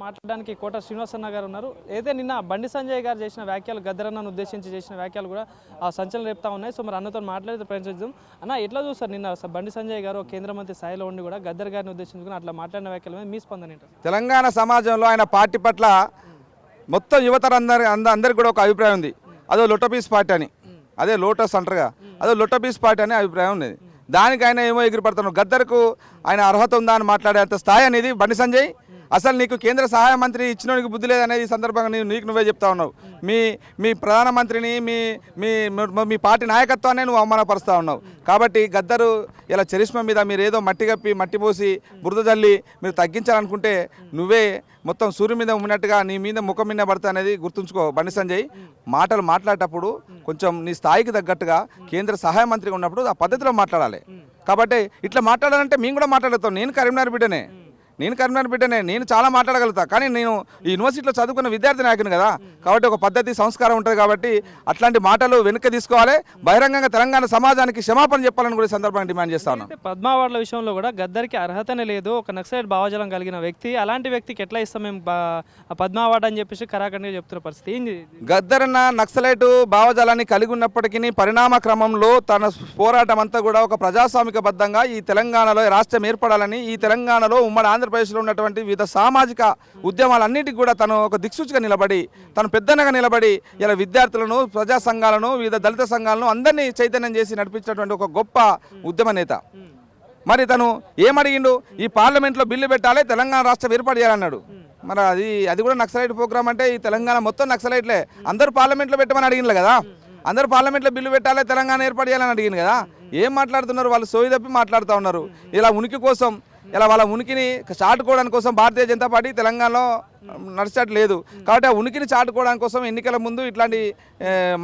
మాట్లాడడానికి కోట శ్రీనివాసన్న గారు ఉన్నారు. అయితే నిన్న బండి సంజయ్ గారు చేసిన వ్యాఖ్యలు, గద్దరన్నను ఉద్దేశించి చేసిన వ్యాఖ్యలు కూడా ఆ సంచలనం రేపుతా ఉన్నాయి. సో మరి అన్నతో మాట్లాడితే ప్రయత్నిద్దాం. అన్న, ఎట్లా చూస్తారు నిన్న బండి సంజయ్ గారు కేంద్ర మంత్రి స్థాయిలో ఉండి కూడా గద్దర్ గారిని ఉద్దేశించుకుని అట్లా మాట్లాడిన వ్యాఖ్యల మీద మీ స్పందన ఏంటి? తెలంగాణ సమాజంలో ఆయన పార్టీ పట్ల మొత్తం యువతరందరికి కూడా ఒక అభిప్రాయం ఉంది. అదో లొట్టపీస్ పార్టీ అని, అదే లోటస్ అంటారుగా, అదో లొట్టపీస్ పార్టీ అనే అభిప్రాయం ఉంది. దానికి ఆయన ఏమో ఎగిరిపడుతున్నాడు. గద్దర్కు ఆయన అర్హత ఉందా అని మాట్లాడేంత స్థాయి అనేది బండి సంజయ్. అసలు నీకు కేంద్ర సహాయ మంత్రి ఇచ్చినోనికి బుద్ధి లేదనేది ఈ సందర్భంగా నువ్వే చెప్తా ఉన్నావు. మీ ప్రధానమంత్రిని మీ పార్టీ నాయకత్వాన్ని నువ్వు అవమానపరుస్తూ ఉన్నావు. కాబట్టి గద్దరు ఇలా చరిష్మ మీద మీరు ఏదో మట్టి కప్పి మట్టి పోసి బురద జల్లి మీరు తగ్గించాలనుకుంటే నువ్వే మొత్తం సూర్యుని మీద ఉన్నట్టుగా నీ మీద ముఖం మీద పడతా అనేది గుర్తుంచుకో. బండి సంజయ్ మాటలు మాట్లాడేటప్పుడు కొంచెం నీ స్థాయికి తగ్గట్టుగా కేంద్ర సహాయ మంత్రిగా ఉన్నప్పుడు ఆ పద్ధతిలో మాట్లాడాలి. కాబట్టి ఇట్లా మాట్లాడాలంటే మేము కూడా మాట్లాడతాం. నేను కరీంనగర్ బిడ్డనే, నేను చాలా మాట్లాడగలుగుతా. కానీ నేను ఈ యూనివర్సిటీలో చదువుకున్న విద్యార్థి నాయకుని కదా, కాబట్టి ఒక పద్ధతి సంస్కారం ఉంటుంది. కాబట్టి అట్లాంటి మాటలు వెనుక తీసుకోవాలి. బహిరంగంగా తెలంగాణ సమాజానికి క్షమాపణ చెప్పాలని కూడా సందర్భంగా డిమాండ్ చేస్తా ఉన్నాను. పద్మావాడ్ల విషయంలో కూడా గద్దర్కి అర్హతనే లేదు, ఒక నక్సలైట్ భావజాలం కలిగిన వ్యక్తి, అలాంటి వ్యక్తికి ఎట్లా ఇస్తాం మేము పద్మావాడ్ అని చెప్పేసి కరాఖండిగా చెప్తున్న పరిస్థితి ఏంది? గద్దరన్న నక్సలైట్ భావజాలాన్ని కలిగి ఉన్నప్పటికీ పరిణామ క్రమంలో తన పోరాటం అంతా కూడా ఒక ప్రజాస్వామికబద్ధంగా ఈ తెలంగాణలో రాష్ట్రం ఏర్పడాలని, ఈ తెలంగాణలో ఉమ్మడి ఆంధ్రప్రదేశ్లో ఉన్నటువంటి వివిధ సామాజిక ఉద్యమాలన్నిటికీ కూడా తను ఒక దిక్సూచిగా నిలబడి, తను పెద్దనగా నిలబడి ఇలా విద్యార్థులను, ప్రజా సంఘాలను, వివిధ దళిత సంఘాలను అందరినీ చైతన్యం చేసి నడిపించినటువంటి ఒక గొప్ప ఉద్యమ నేత. మరి తను ఏమడిగిండు? ఈ పార్లమెంట్లో బిల్లు పెట్టాలి, తెలంగాణ రాష్ట్రం ఏర్పాటు చేయాలన్నాడు. మరి అది కూడా నక్సలైట్ ప్రోగ్రామ్ అంటే ఈ తెలంగాణ మొత్తం నక్సలైట్లే. అందరూ పార్లమెంట్లో పెట్టమని అడిగినలే కదా, అందరూ పార్లమెంట్లో బిల్లు పెట్టాలి, తెలంగాణ ఏర్పాటు చేయాలని అడిగింది కదా. ఏం మాట్లాడుతున్నారు వాళ్ళు? సోయి తప్పి మాట్లాడుతూ ఉన్నారు. ఇలా ఉనికి కోసం, ఇలా వాళ్ళ ఉనికిని చాటుకోవడానికి కోసం భారతీయ జనతా పార్టీ తెలంగాణలో నడిచట్లేదు. కాబట్టి ఆ ఉనికిని చాటుకోవడానికి కోసం ఎన్నికల ముందు ఇట్లాంటి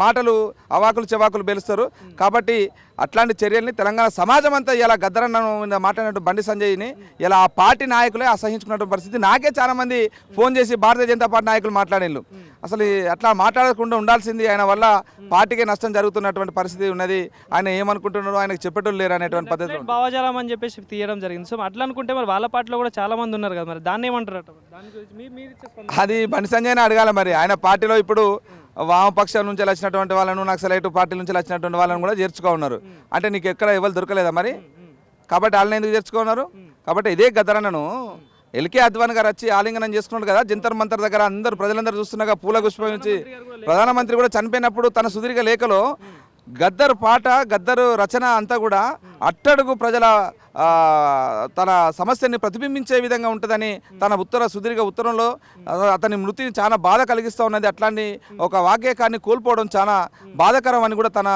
మాటలు, అవాకులు చెవాకులు పేలుస్తారు. కాబట్టి అట్లాంటి చర్యల్ని తెలంగాణ సమాజం అంతా ఇలా గద్దరన్న మాట్లాడినట్టు బండి సంజయ్ని ఇలా ఆ పార్టీ నాయకులే అసహించుకున్నటువంటి పరిస్థితి. నాకే చాలామంది ఫోన్ చేసి భారతీయ జనతా పార్టీ నాయకులు మాట్లాడేళ్ళు. అసలు అట్లా మాట్లాడకుండా ఉండాల్సింది. ఆయన వల్ల పార్టీకే నష్టం జరుగుతున్నటువంటి పరిస్థితి ఉన్నది. ఆయన ఏమనుకుంటున్నారో ఆయనకు చెప్పేటోళ్ళు లేరు అనేటువంటి పద్ధతి భావజాలం అని చెప్పేసి తీయడం జరిగింది. సో అట్లా అనుకుంటే మరి వాళ్ళ పార్టీలో కూడా చాలా మంది ఉన్నారు కదా, మరి దాన్ని ఏమంటారు? అది బండి సంజయ్ని అడగాలి. మరి ఆయన పార్టీలో ఇప్పుడు వామపక్షం నుంచి వచ్చినటువంటి వాళ్ళను, నక్సలైట్ పార్టీ నుంచి వచ్చినటువంటి వాళ్ళని కూడా చేర్చుకున్నారు. అంటే నీకు ఎక్కడ ఎవరు దొరకలేదా మరి? కాబట్టి వాళ్ళని ఎందుకు చేర్చుకున్నారు? కాబట్టి ఇదే గద్దరన్నను ఎల్కే అద్వానీ గారు వచ్చి ఆలింగనం చేసుకున్నాడు కదా జంతర్ మంతర్ దగ్గర, అందరూ ప్రజలందరూ చూస్తున్నాగా పూల పుష్పించి. ప్రధానమంత్రి కూడా చనిపోయినప్పుడు తన సుదీర్ఘ లేఖలో గద్దరు పాట, గద్దరు రచన అంతా కూడా అట్టడుగు ప్రజల తన సమస్యని ప్రతిబింబించే విధంగా ఉంటుందని తన సుదీర్ఘ ఉత్తరంలో అతని మృతిని చాలా బాధ కలిగిస్తూ ఉన్నది. అట్లాంటి ఒక వాక్యకాన్ని కోల్పోవడం చాలా బాధాకరం అని కూడా తన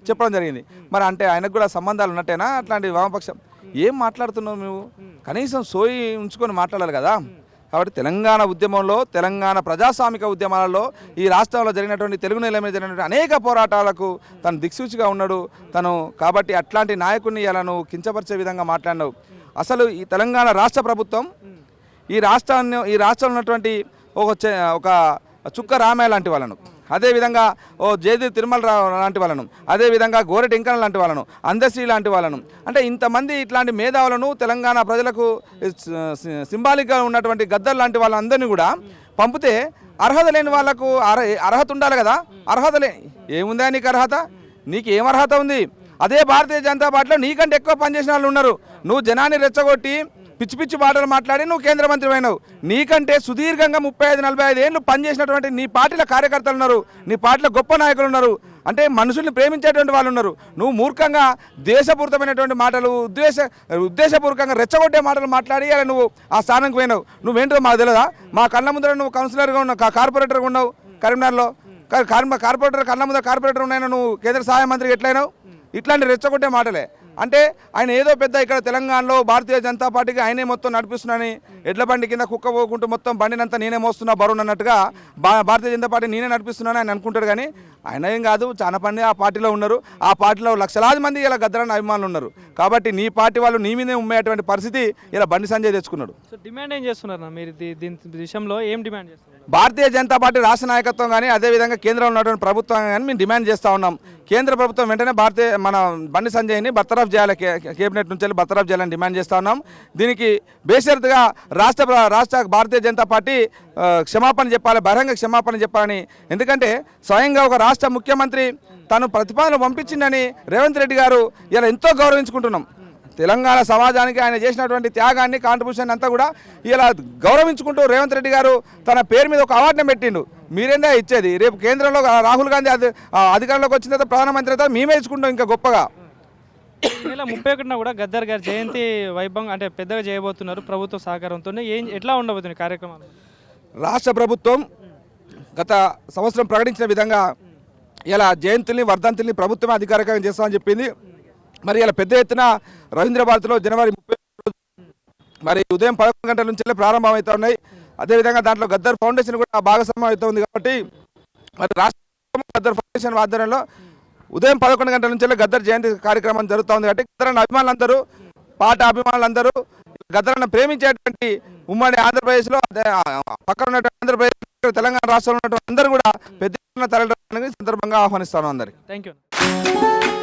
చెప్పడం జరిగింది. మరి అంటే ఆయనకు కూడా సంబంధాలు ఉన్నట్టేనా? అట్లాంటి వామపక్షం ఏం మాట్లాడుతున్నావు నువ్వు? కనీసం సోయి ఉంచుకొని మాట్లాడాలి కదా. కాబట్టి తెలంగాణ ఉద్యమంలో, తెలంగాణ ప్రజాస్వామిక ఉద్యమాలలో ఈ రాష్ట్రంలో జరిగినటువంటి, తెలుగు నేల మీద జరిగినటువంటి అనేక పోరాటాలకు తను దిక్సూచిగా ఉన్నాడు తను. కాబట్టి అట్లాంటి నాయకుడిని ఇలా నువ్వు కించపరిచే విధంగా మాట్లాడినావు. అసలు ఈ తెలంగాణ రాష్ట్ర ప్రభుత్వం ఈ రాష్ట్రంలో ఉన్నటువంటి ఒక చుక్క రామయ్య లాంటి వాళ్ళను, అదేవిధంగా జేది తిరుమల లాంటి వాళ్ళను, అదేవిధంగా గోరెటి ఇంకన్ లాంటి వాళ్ళను, అందశ్రీ లాంటి వాళ్ళను, అంటే ఇంతమంది ఇట్లాంటి మేధావులను తెలంగాణ ప్రజలకు సింబాలిక్గా ఉన్నటువంటి గద్దర్ లాంటి వాళ్ళందరినీ కూడా పంపితే అర్హత లేని వాళ్ళకు అర్హత ఉండాలి కదా. అర్హత ఏముందా నీకు అర్హత? నీకు ఏం అర్హత ఉంది? అదే భారతీయ జనతా పార్టీలో నీకంటే ఎక్కువ పనిచేసిన వాళ్ళు ఉన్నారు. నువ్వు జనాన్ని రెచ్చగొట్టి పిచ్చి పిచ్చి మాటలు మాట్లాడి నువ్వు కేంద్ర మంత్రి అయినావు. నీకంటే సుదీర్ఘంగా 35-45 ఏళ్ళు పనిచేసినటువంటి నీ పార్టీల కార్యకర్తలు ఉన్నారు, నీ పార్టీలో గొప్ప నాయకులు ఉన్నారు, అంటే మనుషుల్ని ప్రేమించేటువంటి వాళ్ళు ఉన్నారు. నువ్వు మూర్ఖంగా దేశపూరితమైనటువంటి మాటలు, ఉద్దేశపూర్వకంగా రెచ్చగొట్టే మాటలు మాట్లాడి అలా నువ్వు ఆ స్థానంకి పోయినావు. నువ్వేంటో మాకు తెలియదా? మా కళ్ళ ముందర నువ్వు కౌన్సిలర్గా ఉన్నావు, కార్పొరేటర్గా ఉన్నావు కరీంనగర్లో. కార్పొరేటర్ కళ్ళ ముందర కార్పొరేటర్ ఉన్నాయో నువ్వు కేంద్ర సహాయ మంత్రికి ఎట్లయినావు? ఇట్లాంటి రెచ్చగొట్టే మాటలే. అంటే ఆయన ఏదో పెద్ద ఇక్కడ తెలంగాణలో భారతీయ జనతా పార్టీకి ఆయనే మొత్తం నడిపిస్తున్నానని, ఎడ్ల బండి కింద కుక్క పోకుంటూ మొత్తం బండినంతా నేనే మోస్తున్నా బరువు అన్నట్టుగా భారతీయ జనతా పార్టీ నేనే నడిపిస్తున్నాను ఆయన అనుకుంటాడు. కానీ ఆయన ఏం కాదు, చాలా మంది ఆ పార్టీలో ఉన్నారు. ఆ పార్టీలో లక్షలాది మంది ఇలా గద్దరన్న అభిమానులు ఉన్నారు. కాబట్టి నీ పార్టీ వాళ్ళు నీ మీదే ఉమ్మేటువంటి పరిస్థితి ఇలా బండి సంజయ్ తెచ్చుకున్నాడు. సో డిమాండ్ ఏం చేస్తున్నారు మీరు దీని విషయంలో? ఏం డిమాండ్ చేస్తున్నారు? భారతీయ జనతా పార్టీ రాష్ట్ర నాయకత్వం కానీ, అదేవిధంగా కేంద్రంలో ఉన్నటువంటి ప్రభుత్వం కానీ మేము డిమాండ్ చేస్తూ ఉన్నాం. కేంద్ర ప్రభుత్వం వెంటనే మన బండి సంజయ్ని బర్తరఫ్ బర్తరఫ్ చేయాలి, కేబినెట్ నుంచి వెళ్ళి బర్తరఫ్ చేయాలని డిమాండ్ చేస్తా ఉన్నాం. దీనికి బేషరతుగా రాష్ట్ర భారతీయ జనతా పార్టీ క్షమాపణ చెప్పాలి, బహిరంగ క్షమాపణ చెప్పాలని. ఎందుకంటే స్వయంగా ఒక రాష్ట్ర ముఖ్యమంత్రి తను ప్రతిపాదన పంపించిందని రేవంత్ రెడ్డి గారు ఇలా ఎంతో గౌరవించుకుంటున్నాం. తెలంగాణ సమాజానికి ఆయన చేసినటువంటి త్యాగాన్ని, కాంట్రిబ్యూషన్ అంతా కూడా ఇలా గౌరవించుకుంటూ రేవంత్ రెడ్డి గారు తన పేరు మీద ఒక అవార్డుని పెట్టిండు. మీరేందా ఇచ్చేది? రేపు కేంద్రంలో రాహుల్ గాంధీ అధికారంలోకి వచ్చిన తర్వాత ప్రధానమంత్రి అయితే మేమే ఇచ్చుకుంటాం ఇంకా గొప్పగా. ఈ నెల 31న కూడా గద్దర్ గారి జయంతి వైభవం అంటే పెద్దగా చేయబోతున్నారు ప్రభుత్వ సహకారంతో. ఎట్లా ఉండబోతుంది కార్యక్రమాలు? రాష్ట్ర ప్రభుత్వం గత సంవత్సరం ప్రకటించిన విధంగా ఇలా జయంతుల్ని, వర్ధంతుల్ని ప్రభుత్వమే అధికారికంగా చేస్తామని చెప్పింది. మరి ఇలా పెద్ద ఎత్తున రవీంద్ర భారతిలో జనవరి 30 మరి ఉదయం 11 గంటల నుంచి ప్రారంభం అవుతా ఉన్నాయి. అదేవిధంగా దాంట్లో గద్దర్ ఫౌండేషన్ కూడా భాగస్వామ్యం అవుతుంది. కాబట్టి మరి రాష్ట్ర గద్దర్ ఫౌండేషన్ ఆధ్వర్యంలో ఉదయం 11 గంటల నుంచి గద్దర్ జయంతి కార్యక్రమం జరుగుతూ ఉంది. కాబట్టి గద్దర్ అభిమానులందరూ, పాట అభిమానులందరూ, గద్దర్ను ప్రేమించేటువంటి ఉమ్మడి ఆంధ్రప్రదేశ్లో, పక్కన ఉన్నటువంటి ఆంధ్రప్రదేశ్, తెలంగాణ రాష్ట్రంలో ఉన్నటువంటి అందరూ కూడా పెద్ద ఎత్తున తరలిరావడానికి సందర్భంగా ఆహ్వానిస్తాను అందరికి. Thank you.